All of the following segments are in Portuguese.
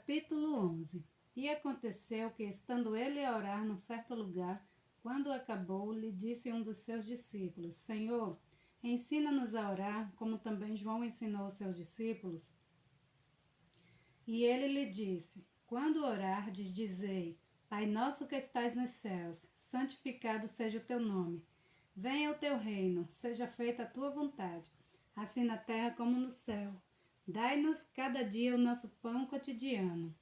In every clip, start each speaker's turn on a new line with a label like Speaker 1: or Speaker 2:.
Speaker 1: Capítulo 11. E aconteceu que, estando ele a orar num certo lugar, quando acabou, lhe disse um dos seus discípulos: Senhor, ensina-nos a orar, como também João ensinou aos seus discípulos. E ele lhe disse: Quando orardes, dizei: Pai nosso que estais nos céus, santificado seja o teu nome. Venha o teu reino, seja feita a tua vontade, assim na terra como no céu. Dai-nos cada dia o nosso pão cotidiano.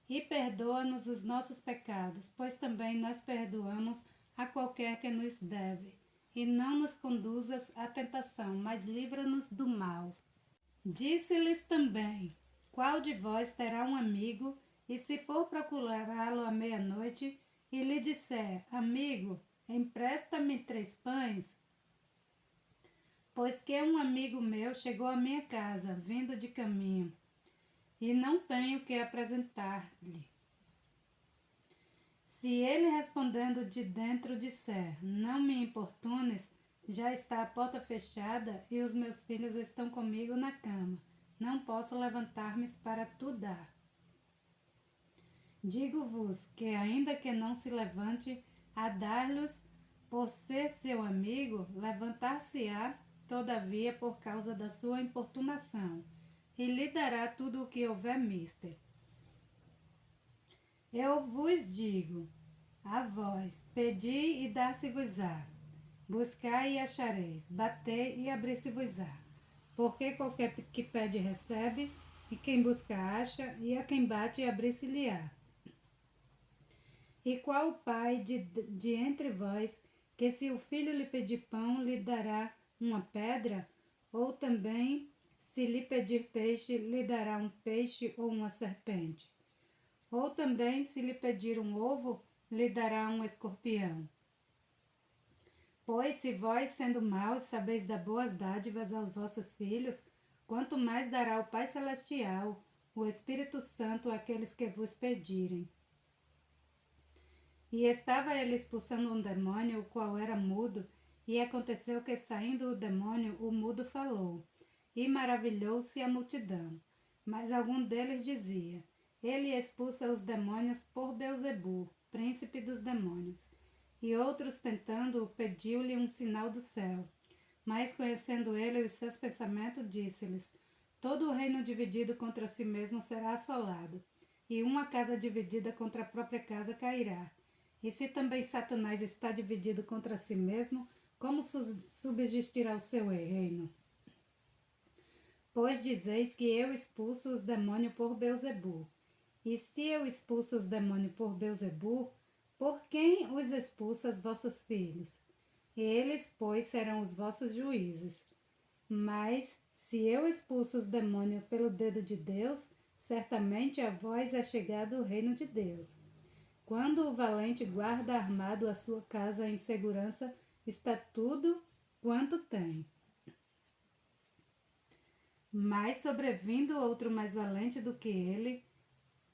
Speaker 1: E perdoa-nos os nossos pecados, pois também nós perdoamos a qualquer que nos deve. E não nos conduzas à tentação, mas livra-nos do mal. Disse-lhes também: Qual de vós terá um amigo, e se for procurá-lo à meia-noite, e lhe disser: Amigo, empresta-me 3 pães? Pois que um amigo meu chegou à minha casa, vindo de caminho, e não tenho que apresentar-lhe. Se ele respondendo de dentro disser: Não me importunes, já está a porta fechada e os meus filhos estão comigo na cama, não posso levantar-me para tu dar. Digo-vos que, ainda que não se levante a dar-lhes por ser seu amigo, levantar-se-á, todavia, por causa da sua importunação, e lhe dará tudo o que houver mister. Eu vos digo, a vós, pedi e dar-se-vos-á, buscai e achareis, batei e abrir-se-vos-á. Porque qualquer que pede recebe, e quem busca acha, e a quem bate abrir-se-lhe-á. E qual o pai de entre vós, que se o filho lhe pedir pão, lhe dará uma pedra? Ou também, se lhe pedir peixe, lhe dará um peixe ou uma serpente? Ou também, se lhe pedir um ovo, lhe dará um escorpião? Pois se vós, sendo maus, sabeis dar boas dádivas aos vossos filhos, quanto mais dará o Pai Celestial, o Espírito Santo, àqueles que vos pedirem. E estava ele expulsando um demônio, o qual era mudo, e aconteceu que, saindo o demônio, o mudo falou, e maravilhou-se a multidão. Mas algum deles dizia: Ele expulsa os demônios por Belzebu, príncipe dos demônios. E outros, tentando-o, pediu-lhe um sinal do céu. Mas, conhecendo ele os seus pensamentos, disse-lhes: Todo o reino dividido contra si mesmo será assolado, e uma casa dividida contra a própria casa cairá. E se também Satanás está dividido contra si mesmo, como subsistirá o seu reino? Pois dizeis que eu expulso os demônios por Belzebu. E se eu expulso os demônios por Belzebu, por quem os expulsa os vossos filhos? Eles, pois, serão os vossos juízes. Mas, se eu expulso os demônios pelo dedo de Deus, certamente a vós é chegado o reino de Deus. Quando o valente guarda armado a sua casa em segurança, está tudo quanto tem. Mas sobrevindo outro mais valente do que ele,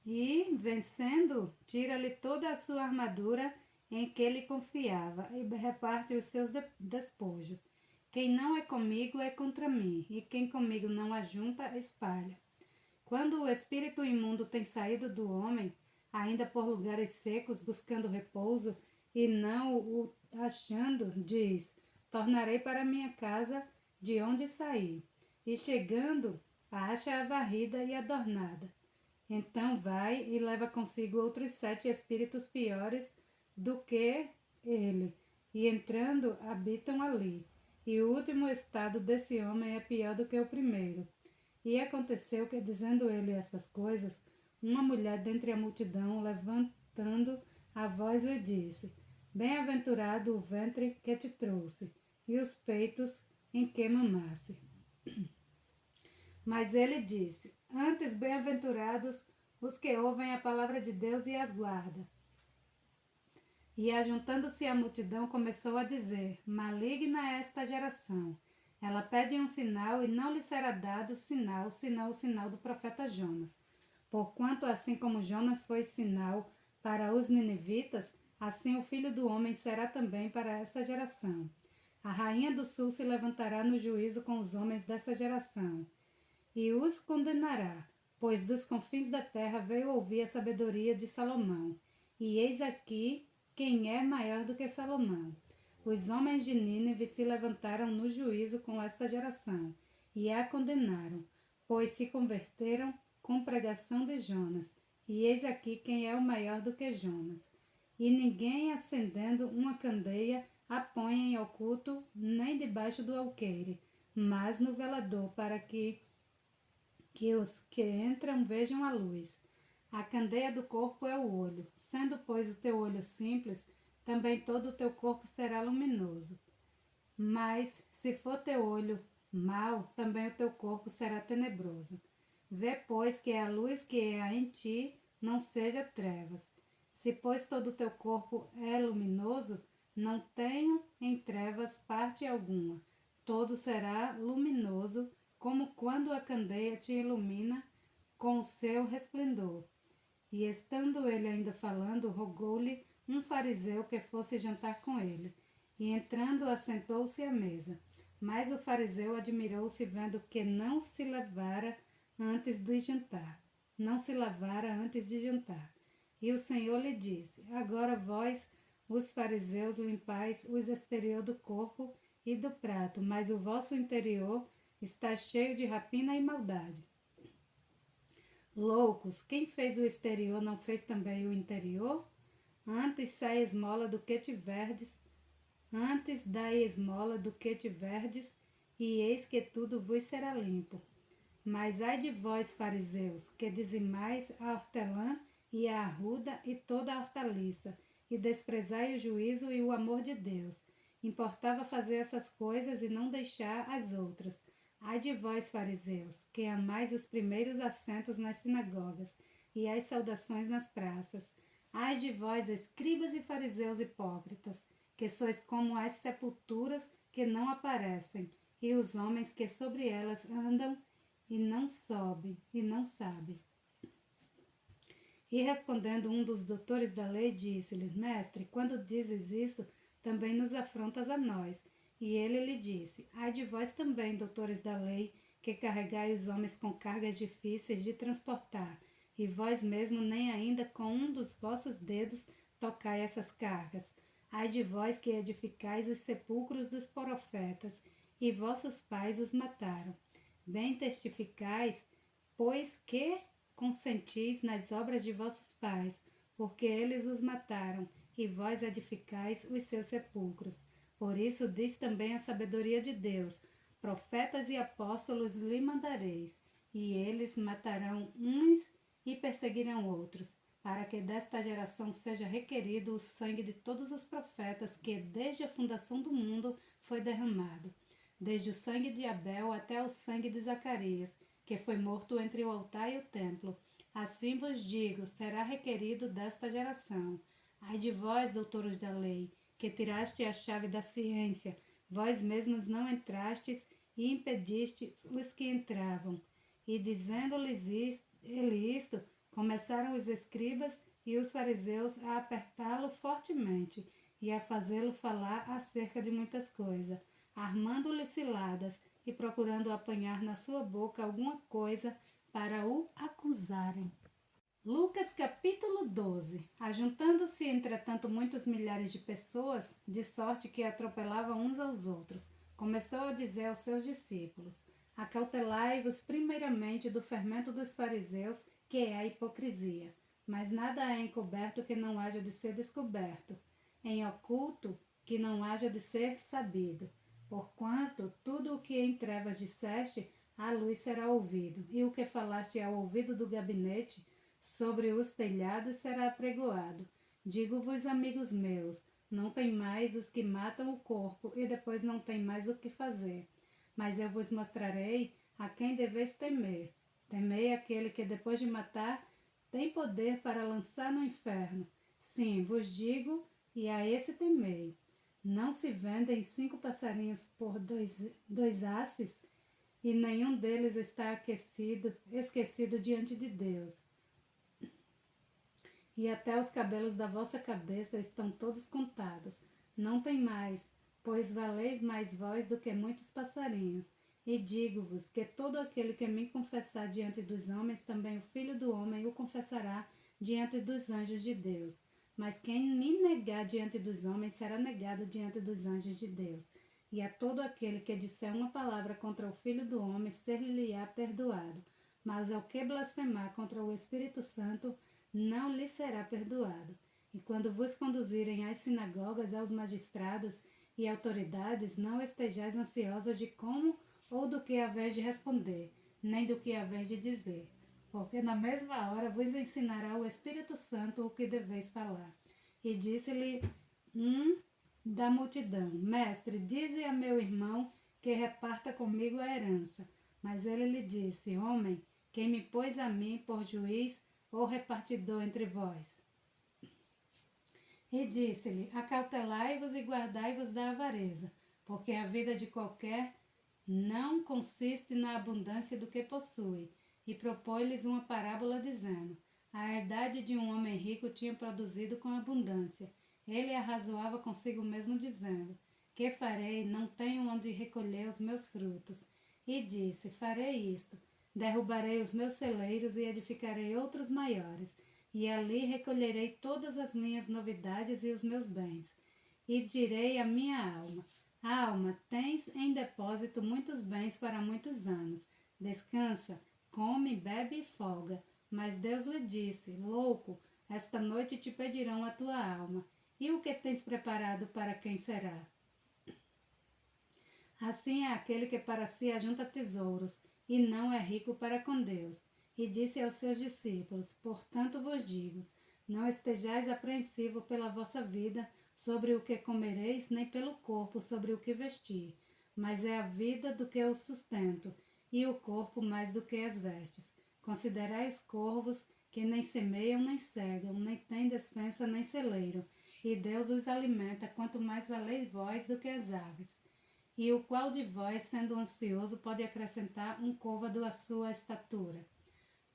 Speaker 1: e, vencendo, tira-lhe toda a sua armadura em que ele confiava, e reparte os seus despojos. Quem não é comigo é contra mim, e quem comigo não ajunta, espalha. Quando o espírito imundo tem saído do homem, ainda por lugares secos, buscando repouso, e não o achando, diz: Tornarei para minha casa de onde saí. E chegando, acha a varrida e adornada. Então vai e leva consigo outros 7 espíritos piores do que ele, e entrando, habitam ali. E o último estado desse homem é pior do que o primeiro. E aconteceu que, dizendo ele essas coisas, uma mulher dentre a multidão, levantando a voz, lhe disse: Bem-aventurado o ventre que te trouxe, e os peitos em que mamasse. Mas ele disse: Antes, bem-aventurados os que ouvem a palavra de Deus e as guardam. E, ajuntando-se a multidão, começou a dizer: Maligna é esta geração. Ela pede um sinal, e não lhe será dado sinal, senão o sinal do profeta Jonas. Porquanto, assim como Jonas foi sinal para os ninivitas, assim o Filho do Homem será também para esta geração. A rainha do sul se levantará no juízo com os homens dessa geração, e os condenará, pois dos confins da terra veio ouvir a sabedoria de Salomão. E eis aqui quem é maior do que Salomão. Os homens de Nínive se levantaram no juízo com esta geração, e a condenaram, pois se converteram com pregação de Jonas. E eis aqui quem é o maior do que Jonas. E ninguém, acendendo uma candeia, a põe em oculto, nem debaixo do alqueire, mas no velador, para que os que entram vejam a luz. A candeia do corpo é o olho. Sendo, pois, o teu olho simples, também todo o teu corpo será luminoso. Mas, se for teu olho mau, também o teu corpo será tenebroso. Vê, pois, que a luz que há em ti não seja trevas. Se, pois, todo o teu corpo é luminoso, não tenho em trevas parte alguma. Todo será luminoso, como quando a candeia te ilumina com o seu resplendor. E estando ele ainda falando, rogou-lhe um fariseu que fosse jantar com ele. E entrando, assentou-se à mesa. Mas o fariseu admirou-se, vendo que não se lavara antes de jantar. Não se lavara antes de jantar. E o Senhor lhe disse: Agora vós, os fariseus, limpais o exterior do corpo e do prato, mas o vosso interior está cheio de rapina e maldade. Loucos, quem fez o exterior não fez também o interior? Antes sai esmola do que tiverdes, antes dai esmola do que tiverdes, e eis que tudo vos será limpo. Mas ai de vós, fariseus, que dizimais a hortelã e a arruda e toda a hortaliça, e desprezai o juízo e o amor de Deus. Importava fazer essas coisas e não deixar as outras. Ai de vós, fariseus, que amais os primeiros assentos nas sinagogas e as saudações nas praças. Ai de vós, escribas e fariseus hipócritas, que sois como as sepulturas que não aparecem, e os homens que sobre elas andam e não sobem, e não sabem. E respondendo um dos doutores da lei, disse-lhe: Mestre, quando dizes isso, também nos afrontas a nós. E ele lhe disse: Ai de vós também, doutores da lei, que carregai os homens com cargas difíceis de transportar, e vós mesmo nem ainda com um dos vossos dedos tocai essas cargas. Ai de vós que edificais os sepulcros dos profetas, e vossos pais os mataram. Bem testificais, pois que consentis nas obras de vossos pais, porque eles os mataram, e vós edificais os seus sepulcros. Por isso diz também a sabedoria de Deus: profetas e apóstolos lhe mandareis, e eles matarão uns e perseguirão outros, para que desta geração seja requerido o sangue de todos os profetas que desde a fundação do mundo foi derramado, desde o sangue de Abel até o sangue de Zacarias, que foi morto entre o altar e o templo. Assim vos digo, será requerido desta geração. Ai de vós, doutores da lei, que tiraste a chave da ciência, vós mesmos não entrastes e impedistes os que entravam. E dizendo-lhes ele isto, começaram os escribas e os fariseus a apertá-lo fortemente e a fazê-lo falar acerca de muitas coisas, armando-lhe ciladas e procurando apanhar na sua boca alguma coisa para o acusarem. Lucas capítulo 12. Ajuntando-se, entretanto, muitos milhares de pessoas, de sorte que atropelavam uns aos outros, começou a dizer aos seus discípulos: Acautelai-vos primeiramente do fermento dos fariseus, que é a hipocrisia. Mas nada é encoberto que não haja de ser descoberto, em oculto que não haja de ser sabido. Porquanto tudo o que em trevas disseste, à luz será ouvido, e o que falaste ao ouvido do gabinete, sobre os telhados será apregoado. Digo-vos, amigos meus, não tem mais os que matam o corpo, e depois não tem mais o que fazer. Mas eu vos mostrarei a quem deveis temer. Temei aquele que depois de matar, tem poder para lançar no inferno. Sim, vos digo, e a esse temei. Não se vendem 5 passarinhos por dois asses, e nenhum deles está esquecido diante de Deus. E até os cabelos da vossa cabeça estão todos contados. Não tem mais, pois valeis mais vós do que muitos passarinhos. E digo-vos que todo aquele que me confessar diante dos homens, também o Filho do Homem o confessará diante dos anjos de Deus. Mas quem me negar diante dos homens será negado diante dos anjos de Deus. E a todo aquele que disser uma palavra contra o Filho do Homem, ser-lhe-á perdoado. Mas ao que blasfemar contra o Espírito Santo, não lhe será perdoado. E quando vos conduzirem às sinagogas, aos magistrados e autoridades, não estejais ansiosos de como ou do que haveis de responder, nem do que haveis de dizer, porque na mesma hora vos ensinará o Espírito Santo o que deveis falar. E disse-lhe um da multidão: Mestre, dize a meu irmão que reparta comigo a herança. Mas ele lhe disse: Homem, quem me pôs a mim por juiz ou repartidor entre vós? E disse-lhe: Acautelai-vos e guardai-vos da avareza, porque a vida de qualquer não consiste na abundância do que possui. E propôs-lhes uma parábola dizendo: A herdade de um homem rico tinha produzido com abundância. Ele arrazoava consigo mesmo dizendo: Que farei? Não tenho onde recolher os meus frutos. E disse: Farei isto: derrubarei os meus celeiros e edificarei outros maiores, e ali recolherei todas as minhas novidades e os meus bens. E direi à minha alma: Alma, tens em depósito muitos bens para muitos anos. Descansa, come, bebe e folga. Mas Deus lhe disse: Louco, esta noite te pedirão a tua alma. E o que tens preparado para quem será? Assim é aquele que para si ajunta tesouros, e não é rico para com Deus. E disse aos seus discípulos: Portanto vos digo, não estejais apreensivo pela vossa vida, sobre o que comereis, nem pelo corpo, sobre o que vestir. Mas é a vida do que o sustento, e o corpo mais do que as vestes. Considerai os corvos, que nem semeiam, nem cegam, nem têm despensa, nem celeiro, e Deus os alimenta, quanto mais valeis vós do que as aves. E o qual de vós, sendo ansioso, pode acrescentar um côvado à sua estatura?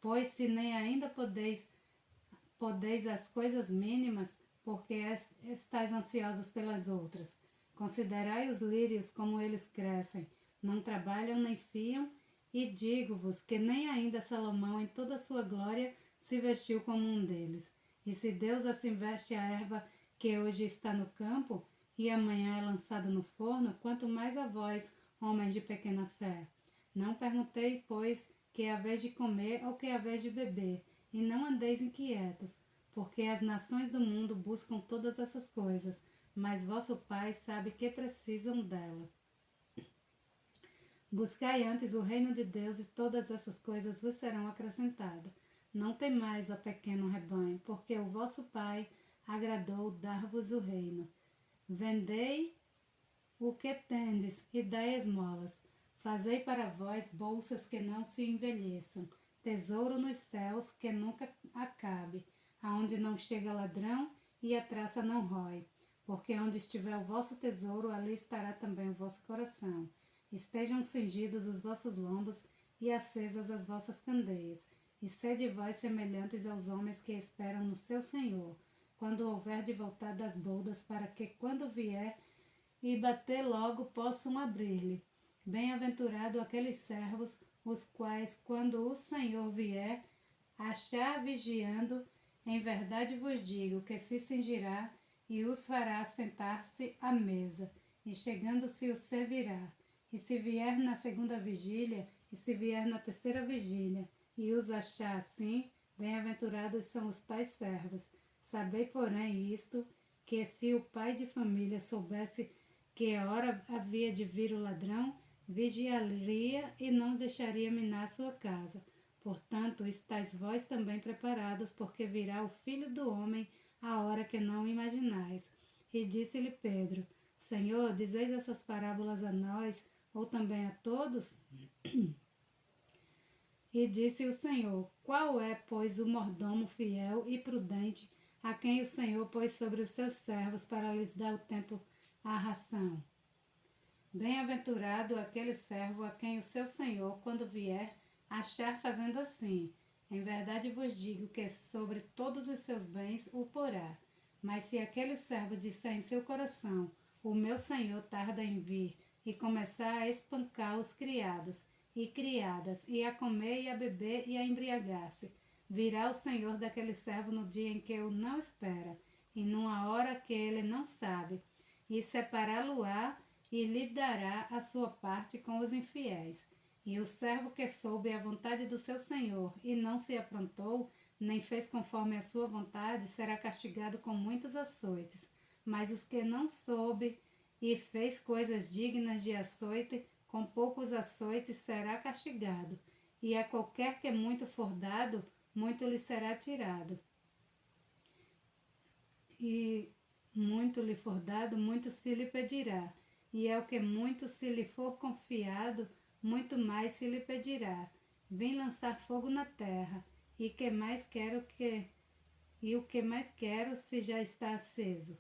Speaker 1: Pois se nem ainda podeis as coisas mínimas, porque estáis ansiosos pelas outras. Considerai os lírios como eles crescem, não trabalham nem fiam, e digo-vos que nem ainda Salomão em toda a sua glória se vestiu como um deles. E se Deus assim veste a erva que hoje está no campo, e amanhã é lançada no forno, quanto mais a vós, homens de pequena fé. Não perguntei, pois, que haveis de comer ou que haveis de beber, e não andeis inquietos, porque as nações do mundo buscam todas essas coisas, mas vosso Pai sabe que precisam delas. Buscai antes o reino de Deus e todas essas coisas vos serão acrescentadas. Não temais, ó pequeno rebanho, porque o vosso Pai agradou dar-vos o reino. Vendei o que tendes e dai esmolas. Fazei para vós bolsas que não se envelheçam, tesouro nos céus que nunca acabe, aonde não chega ladrão e a traça não rói. Porque onde estiver o vosso tesouro, ali estará também o vosso coração. Estejam cingidos os vossos lombos e acesas as vossas candeias. E sede vós semelhantes aos homens que esperam no seu Senhor, quando houver de voltar das boldas, para que, quando vier e bater logo, possam abrir-lhe. Bem-aventurado aqueles servos, os quais, quando o Senhor vier, achar vigiando, em verdade vos digo que se cingirá e os fará sentar-se à mesa, e chegando-se os servirá. E se vier na segunda vigília, e se vier na terceira vigília, e os achar assim, bem-aventurados são os tais servos. Sabei, porém, isto, que se o pai de família soubesse que a hora havia de vir o ladrão, vigiaria e não deixaria minar sua casa. Portanto, estáis vós também preparados, porque virá o Filho do Homem à hora que não imaginais. E disse-lhe Pedro: Senhor, dizeis essas parábolas a nós, ou também a todos? E disse o Senhor: Qual é, pois, o mordomo fiel e prudente, a quem o Senhor pôs sobre os seus servos para lhes dar o tempo à ração? Bem-aventurado aquele servo a quem o seu Senhor, quando vier, achar fazendo assim. Em verdade vos digo que sobre todos os seus bens o porá. Mas se aquele servo disser em seu coração: O meu Senhor tarda em vir, e começar a espancar os criados e criadas, e a comer e a beber e a embriagar-se. Virá o Senhor daquele servo no dia em que o não espera, e numa hora que ele não sabe, e separá-lo-á e lhe dará a sua parte com os infiéis. E o servo que soube a vontade do seu senhor e não se aprontou, nem fez conforme a sua vontade, será castigado com muitos açoites. Mas os que não soube e fez coisas dignas de açoite, com poucos açoites será castigado. E a qualquer que muito for dado, muito lhe será tirado. E muito lhe for dado, muito se lhe pedirá. E ao que muito se lhe for confiado, muito mais se lhe pedirá. Vim lançar fogo na terra, e o que mais quero se já está aceso.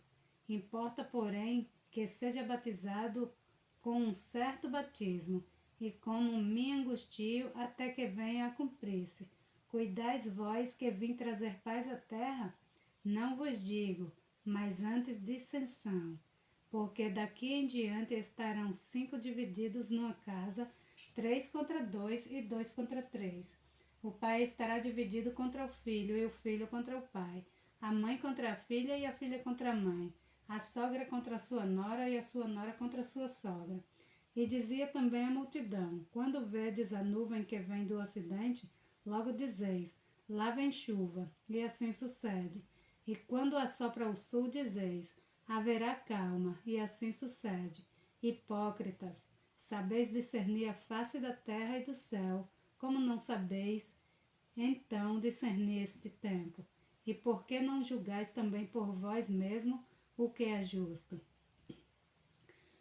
Speaker 1: Importa, porém, que seja batizado com um certo batismo, e como me angustio até que venha a cumprir-se. Cuidais vós que vim trazer paz à terra? Não vos digo, mas antes dissensão. Porque daqui em diante estarão 5 divididos numa casa, 3 contra 2 e 2 contra 3. O pai estará dividido contra o filho e o filho contra o pai. A mãe contra a filha e a filha contra a mãe. A sogra contra a sua nora e a sua nora contra a sua sogra. E dizia também a multidão: quando vedes a nuvem que vem do ocidente, logo dizeis: lá vem chuva, e assim sucede. E quando assopra o sul, dizeis: haverá calma, e assim sucede. Hipócritas, sabeis discernir a face da terra e do céu, como não sabeis, então, discernir este tempo? E por que não julgais também por vós mesmo o que é justo?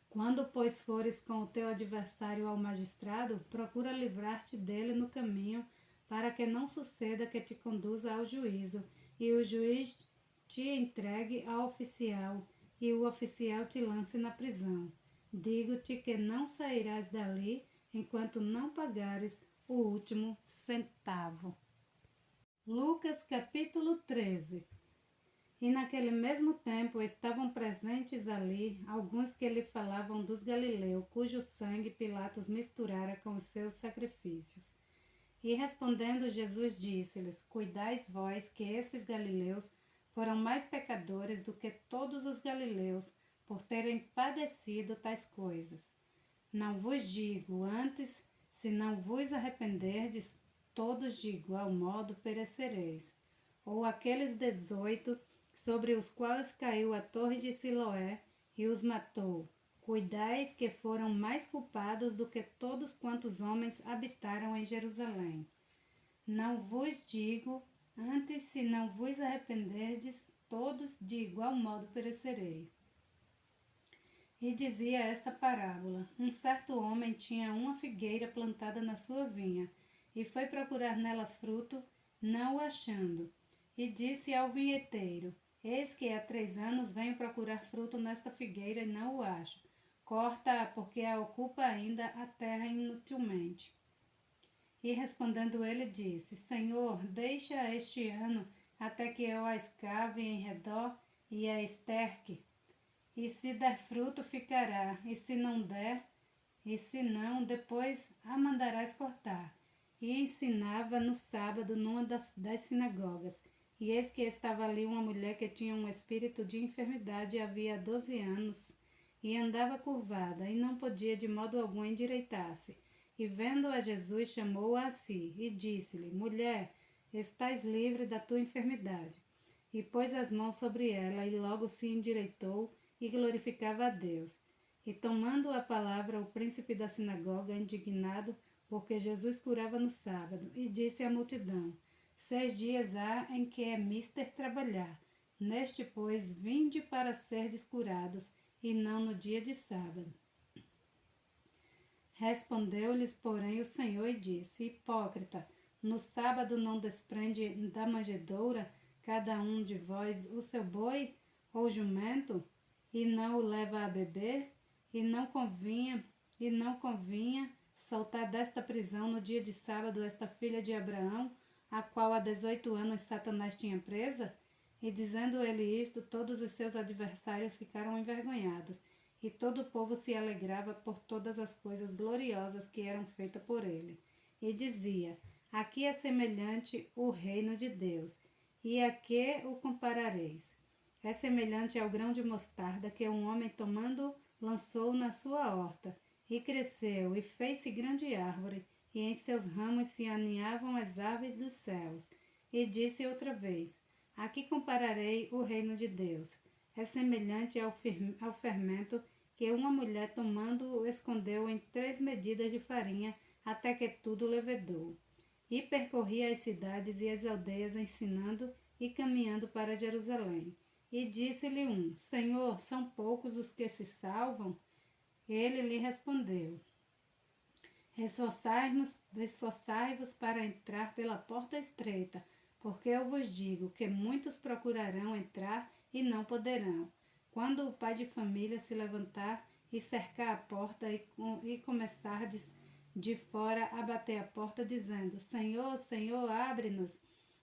Speaker 1: Quando, pois, fores com o teu adversário ao magistrado, procura livrar-te dele no caminho, para que não suceda que te conduza ao juízo, e o juiz te entregue ao oficial, e o oficial te lance na prisão. Digo-te que não sairás dali enquanto não pagares o último centavo. Lucas capítulo 13. E naquele mesmo tempo estavam presentes ali alguns que lhe falavam dos galileus, cujo sangue Pilatos misturara com os seus sacrifícios. E respondendo Jesus disse-lhes: cuidais vós que esses galileus foram mais pecadores do que todos os galileus, por terem padecido tais coisas. Não vos digo antes, se não vos arrependerdes, todos de igual modo perecereis. Ou aqueles 18 sobre os quais caiu a torre de Siloé e os matou. Cuidais que foram mais culpados do que todos quantos homens habitaram em Jerusalém. Não vos digo, antes se não vos arrependerdes, todos de igual modo perecereis. E dizia esta parábola: um certo homem tinha uma figueira plantada na sua vinha, e foi procurar nela fruto, não o achando. E disse ao vinheteiro: eis que há 3 anos venho procurar fruto nesta figueira e não o acho. Corta-a, porque a ocupa ainda a terra inutilmente. E respondendo ele disse: Senhor, deixa este ano, até que eu a escave em redor e a esterque. E se der fruto, ficará, e se não der, e se não, depois a mandarás cortar. E ensinava no sábado numa das sinagogas. E eis que estava ali uma mulher que tinha um espírito de enfermidade havia 12 anos, e andava curvada, e não podia de modo algum endireitar-se. E vendo a Jesus, chamou-a a si, e disse-lhe: mulher, estás livre da tua enfermidade. E pôs as mãos sobre ela, e logo se endireitou, e glorificava a Deus. E tomando a palavra o príncipe da sinagoga, indignado, porque Jesus curava no sábado, e disse à multidão: 6 dias há em que é mister trabalhar. Neste, pois, vinde para serdes curados, e não no dia de sábado. Respondeu-lhes, porém, o Senhor e disse: hipócrita, no sábado não desprende da manjedoura cada um de vós o seu boi ou jumento, e não o leva a beber? E não convinha soltar desta prisão no dia de sábado esta filha de Abraão, a qual há 18 anos Satanás tinha presa? E dizendo ele isto, todos os seus adversários ficaram envergonhados, e todo o povo se alegrava por todas as coisas gloriosas que eram feitas por ele. E dizia: Aqui é semelhante o reino de Deus, e a que o comparareis? É semelhante ao grão de mostarda que um homem tomando lançou na sua horta, e cresceu, e fez-se grande árvore, e em seus ramos se aninhavam as aves dos céus. E disse outra vez: Aqui compararei o reino de Deus. É semelhante ao fermento que uma mulher tomando escondeu em 3 medidas de farinha, até que tudo levedou. E percorria as cidades e as aldeias, ensinando e caminhando para Jerusalém. E disse-lhe um: Senhor, são poucos os que se salvam? Ele lhe respondeu: Esforçai-vos para entrar pela porta estreita, porque eu vos digo que muitos procurarão entrar e não poderão. Quando o pai de família se levantar e cercar a porta e começardes de fora a bater a porta, dizendo: Senhor, Senhor, abre-nos.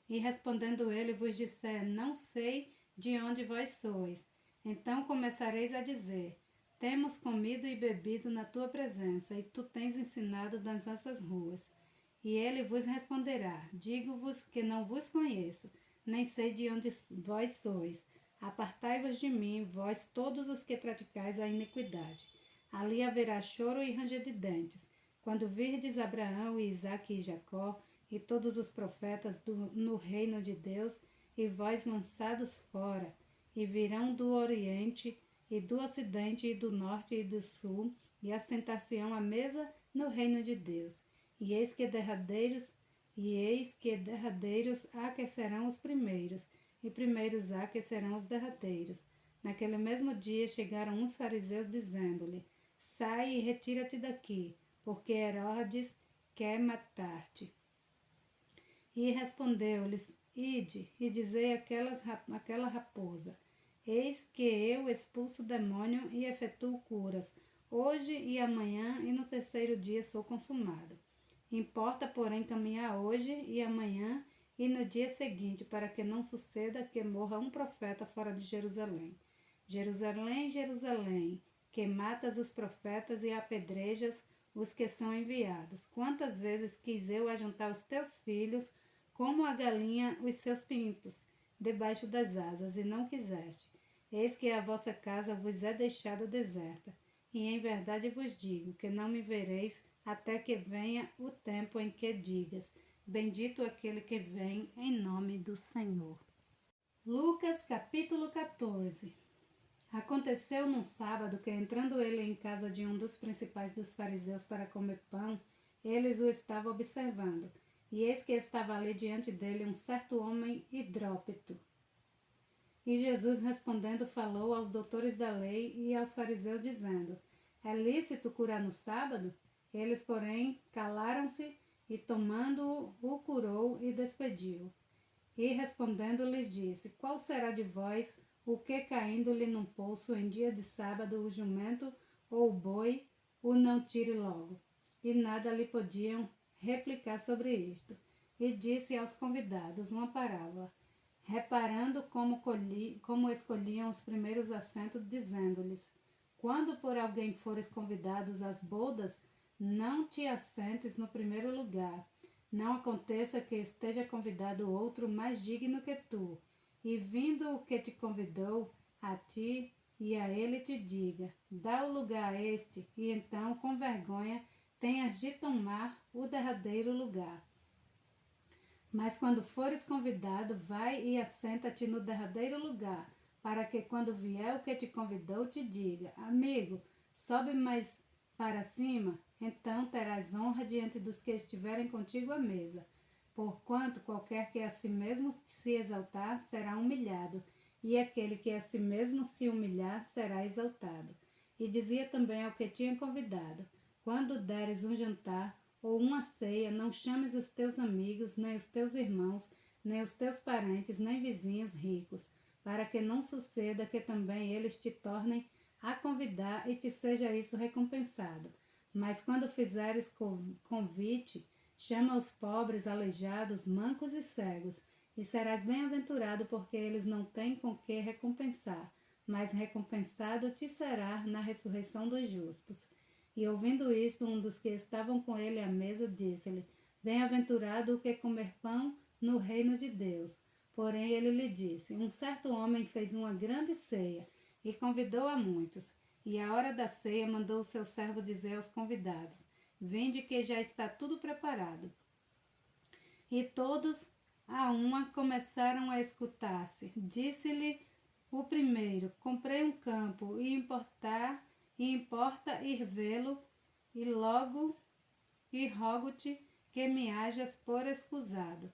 Speaker 1: E respondendo ele vos disser: Não sei de onde vós sois. Então começareis a dizer: Temos comido e bebido na tua presença, e tu tens ensinado nas nossas ruas. E ele vos responderá: Digo-vos que não vos conheço, nem sei de onde vós sois. Apartai-vos de mim, vós todos os que praticais a iniquidade. Ali haverá choro e ranger de dentes, quando virdes Abraão e Isaque e Jacó, e todos os profetas no reino de Deus, e vós lançados fora, e virão do Oriente, e do Ocidente, e do Norte, e do Sul, e assentar-se-ão à mesa no reino de Deus. E eis que derradeiros há que serão os primeiros, e primeiros há que serão os derradeiros. Naquele mesmo dia chegaram uns fariseus, dizendo-lhe: Sai e retira-te daqui, porque Herodes quer matar-te. E respondeu-lhes: Ide e dizei àquela raposa: Eis que eu expulso o demônio e efetuo curas, hoje e amanhã, e no terceiro dia sou consumado. Importa, porém, caminhar hoje e amanhã e no dia seguinte, para que não suceda que morra um profeta fora de Jerusalém. Jerusalém, Jerusalém, que matas os profetas e apedrejas os que são enviados. Quantas vezes quis eu ajuntar os teus filhos, como a galinha os seus pintos, debaixo das asas, e não quiseste. Eis que a vossa casa vos é deixada deserta. E em verdade vos digo que não me vereis até que venha o tempo em que digas: Bendito aquele que vem em nome do Senhor. Lucas capítulo 14. Aconteceu num sábado que, entrando ele em casa de um dos principais dos fariseus para comer pão, eles o estavam observando. E eis que estava ali diante dele um certo homem hidrópito. E Jesus, respondendo, falou aos doutores da lei e aos fariseus, dizendo: É lícito curar no sábado? Eles, porém, calaram-se, e tomando-o, o curou e despediu. E respondendo lhes disse: Qual será de vós o que, caindo-lhe num poço em dia de sábado, o jumento ou o boi o não tire logo? E nada lhe podiam replicar sobre isto. E disse aos convidados uma parábola, reparando como escolhiam os primeiros assentos, dizendo-lhes: Quando por alguém fores convidados às bodas, não te assentes no primeiro lugar. Não aconteça que esteja convidado outro mais digno que tu, e vindo o que te convidou, a ti e a ele te diga: Dá o lugar a este, e então, com vergonha, tenhas de tomar o derradeiro lugar. Mas quando fores convidado, vai e assenta-te no derradeiro lugar, para que quando vier o que te convidou, te diga: Amigo, sobe mais para cima, então terás honra diante dos que estiverem contigo à mesa. Porquanto qualquer que a si mesmo se exaltar, será humilhado, e aquele que a si mesmo se humilhar, será exaltado. E dizia também ao que tinha convidado: Quando deres um jantar ou uma ceia, não chames os teus amigos, nem os teus irmãos, nem os teus parentes, nem vizinhos ricos, para que não suceda que também eles te tornem a convidar e te seja isso recompensado. Mas quando fizeres convite, chama os pobres, aleijados, mancos e cegos, e serás bem-aventurado, porque eles não têm com que recompensar. mas recompensado te será na ressurreição dos justos. E ouvindo isto, um dos que estavam com ele à mesa disse-lhe: Bem-aventurado o que comer pão no reino de Deus. Porém ele lhe disse: Um certo homem fez uma grande ceia e convidou a muitos. E à hora da ceia mandou o seu servo dizer aos convidados: Vinde que já está tudo preparado. E todos a uma começaram a escutar-se. Disse-lhe o primeiro: Comprei um campo e importa ir vê-lo, e logo e rogo-te que me hajas por escusado.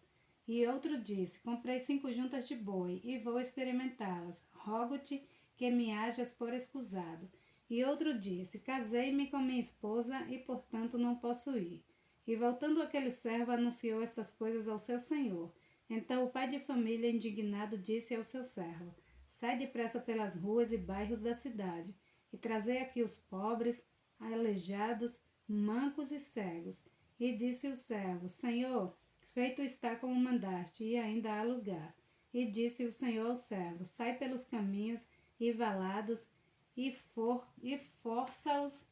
Speaker 1: E outro disse: Comprei 5 juntas de boi e vou experimentá-las. Rogo-te que me hajas por escusado. E outro disse: Casei-me com minha esposa e, portanto, não posso ir. E voltando aquele servo, anunciou estas coisas ao seu senhor. Então o pai de família, indignado, disse ao seu servo: Sai depressa pelas ruas e bairros da cidade, e trazei aqui os pobres, aleijados, mancos e cegos. E disse o servo: Senhor, feito está como mandaste, e ainda há lugar. E disse o Senhor ao servo: Sai pelos caminhos e valados, e força-os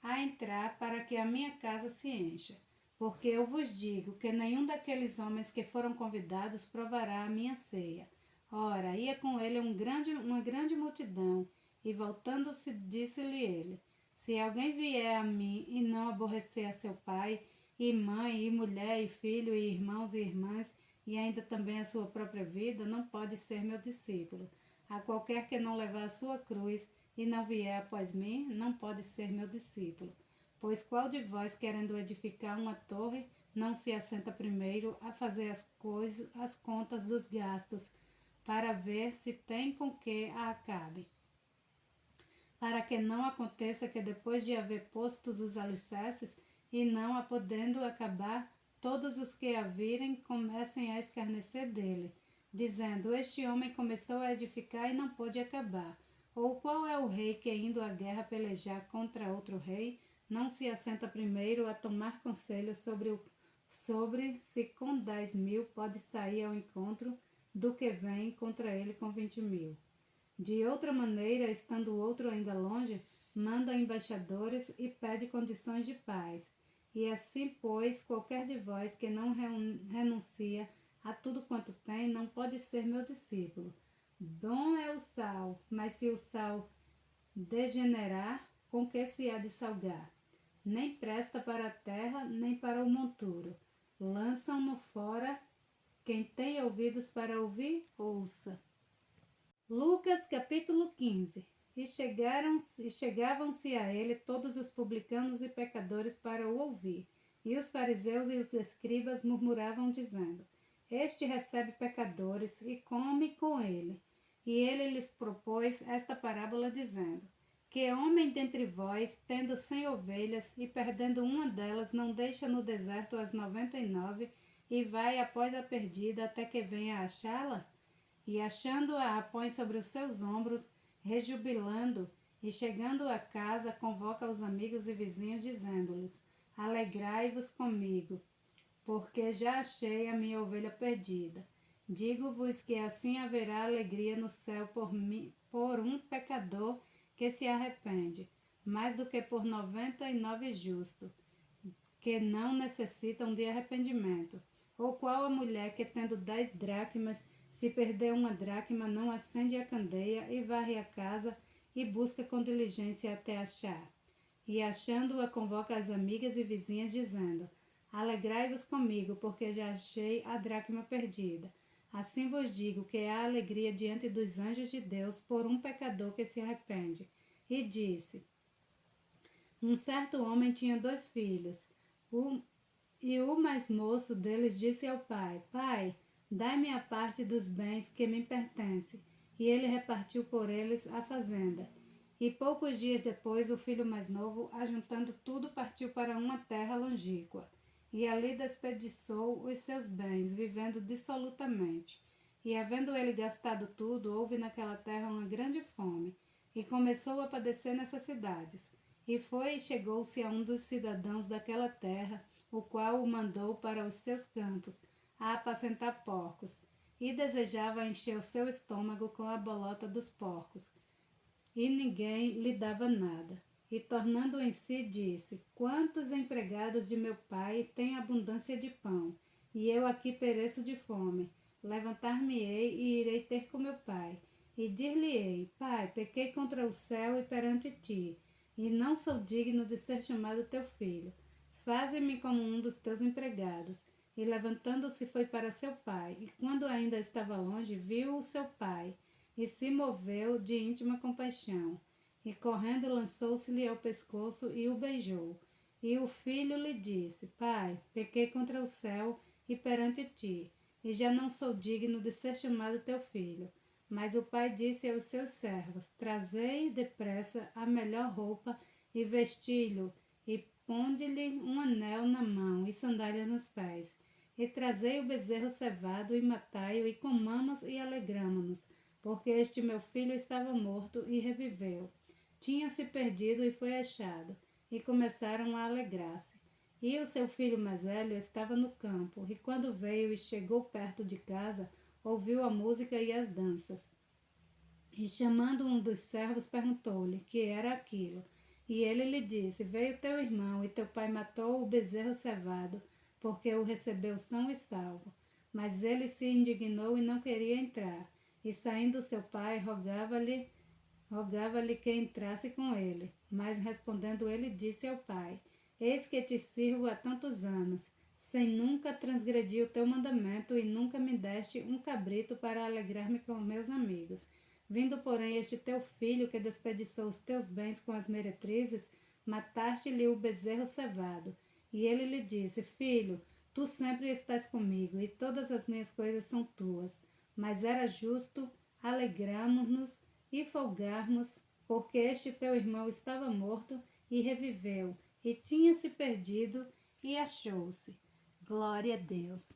Speaker 1: a entrar para que a minha casa se encha. Porque eu vos digo que nenhum daqueles homens que foram convidados provará a minha ceia. Ora, ia com ele uma grande multidão, e voltando-se, disse-lhe ele: Se alguém vier a mim e não aborrecer a seu pai, e mãe, e mulher, e filho, e irmãos e irmãs, e ainda também a sua própria vida, não pode ser meu discípulo. A qualquer que não levar a sua cruz e não vier após mim, não pode ser meu discípulo. Pois qual de vós, querendo edificar uma torre, não se assenta primeiro a fazer as contas dos gastos, para ver se tem com que a acabe? Para que não aconteça que depois de haver postos os alicerces, e não a podendo acabar, todos os que a virem comecem a escarnecer dele, dizendo: Este homem começou a edificar e não pôde acabar. Ou qual é o rei que, indo à guerra pelejar contra outro rei, não se assenta primeiro a tomar conselho sobre se com 10.000 pode sair ao encontro do que vem contra ele com 20.000? De outra maneira, estando o outro ainda longe, manda embaixadores e pede condições de paz. E assim, pois, qualquer de vós que não renuncia a tudo quanto tem, não pode ser meu discípulo. Bom é o sal, mas se o sal degenerar, com que se há de salgar? Nem presta para a terra, nem para o monturo. Lançam-no fora. Quem tem ouvidos para ouvir, ouça. Lucas capítulo 15. E chegavam-se a ele todos os publicanos e pecadores para o ouvir. E os fariseus e os escribas murmuravam, dizendo: Este recebe pecadores e come com ele. E ele lhes propôs esta parábola, dizendo: Que homem dentre vós, tendo 100 ovelhas, e perdendo uma delas, não deixa no deserto as 99, e vai após a perdida até que venha achá-la? E achando-a, a põe sobre os seus ombros, rejubilando, e chegando a casa, convoca os amigos e vizinhos, dizendo-lhes: Alegrai-vos comigo, porque já achei a minha ovelha perdida. Digo-vos que assim haverá alegria no céu por um pecador que se arrepende, mais do que por 99 justos, que não necessitam de arrependimento. Ou qual a mulher que, tendo 10 dracmas, se perder uma dracma, não acende a candeia e varre a casa e busca com diligência até achar? E achando-a, convoca as amigas e vizinhas, dizendo: Alegrai-vos comigo, porque já achei a dracma perdida. Assim vos digo que há alegria diante dos anjos de Deus por um pecador que se arrepende. E disse: Um certo homem tinha 2 filhos. E o mais moço deles disse ao pai: Pai, dai-me a parte dos bens que me pertence. E ele repartiu por eles a fazenda. E poucos dias depois, o filho mais novo, ajuntando tudo, partiu para uma terra longínqua. E ali desperdiçou os seus bens, vivendo dissolutamente. E havendo ele gastado tudo, houve naquela terra uma grande fome, e começou a padecer necessidades. E foi e chegou-se a um dos cidadãos daquela terra, o qual o mandou para os seus campos, a apacentar porcos. e desejava encher o seu estômago com a bolota dos porcos, e ninguém lhe dava nada. E tornando em si, disse: Quantos empregados de meu pai têm abundância de pão, e eu aqui pereço de fome. Levantar-me-ei e irei ter com meu pai. E dir-lhe-ei: Pai, pequei contra o céu e perante ti, e não sou digno de ser chamado teu filho. Faze-me como um dos teus empregados. E levantando-se foi para seu pai, e quando ainda estava longe, viu o seu pai, e se moveu de íntima compaixão. E correndo lançou-se-lhe ao pescoço e o beijou. E o filho lhe disse: Pai, pequei contra o céu e perante ti, e já não sou digno de ser chamado teu filho. Mas o pai disse aos seus servos: Trazei depressa a melhor roupa e vesti-lo, e ponde-lhe um anel na mão e sandálias nos pés. E trazei o bezerro cevado e matai-o, e comamos e alegramo-nos, porque este meu filho estava morto e reviveu. Tinha-se perdido e foi achado, e começaram a alegrar-se. E o seu filho mais velho estava no campo, e quando veio e chegou perto de casa, ouviu a música e as danças. E chamando um dos servos, perguntou-lhe que era aquilo. E ele lhe disse: Veio teu irmão, e teu pai matou o bezerro cevado, porque o recebeu são e salvo. Mas ele se indignou e não queria entrar. E saindo seu pai, rogava-lhe que entrasse com ele. Mas respondendo ele, disse ao pai: Eis que te sirvo há tantos anos, sem nunca transgredir o teu mandamento, e nunca me deste um cabrito para alegrar-me com meus amigos. Vindo, porém, este teu filho, que desperdiçou os teus bens com as meretrizes, mataste-lhe o bezerro cevado. E ele lhe disse: Filho, tu sempre estás comigo, e todas as minhas coisas são tuas. Mas era justo alegrarmos-nos e folgarmos, porque este teu irmão estava morto e reviveu, e tinha se perdido e achou-se. Glória a Deus.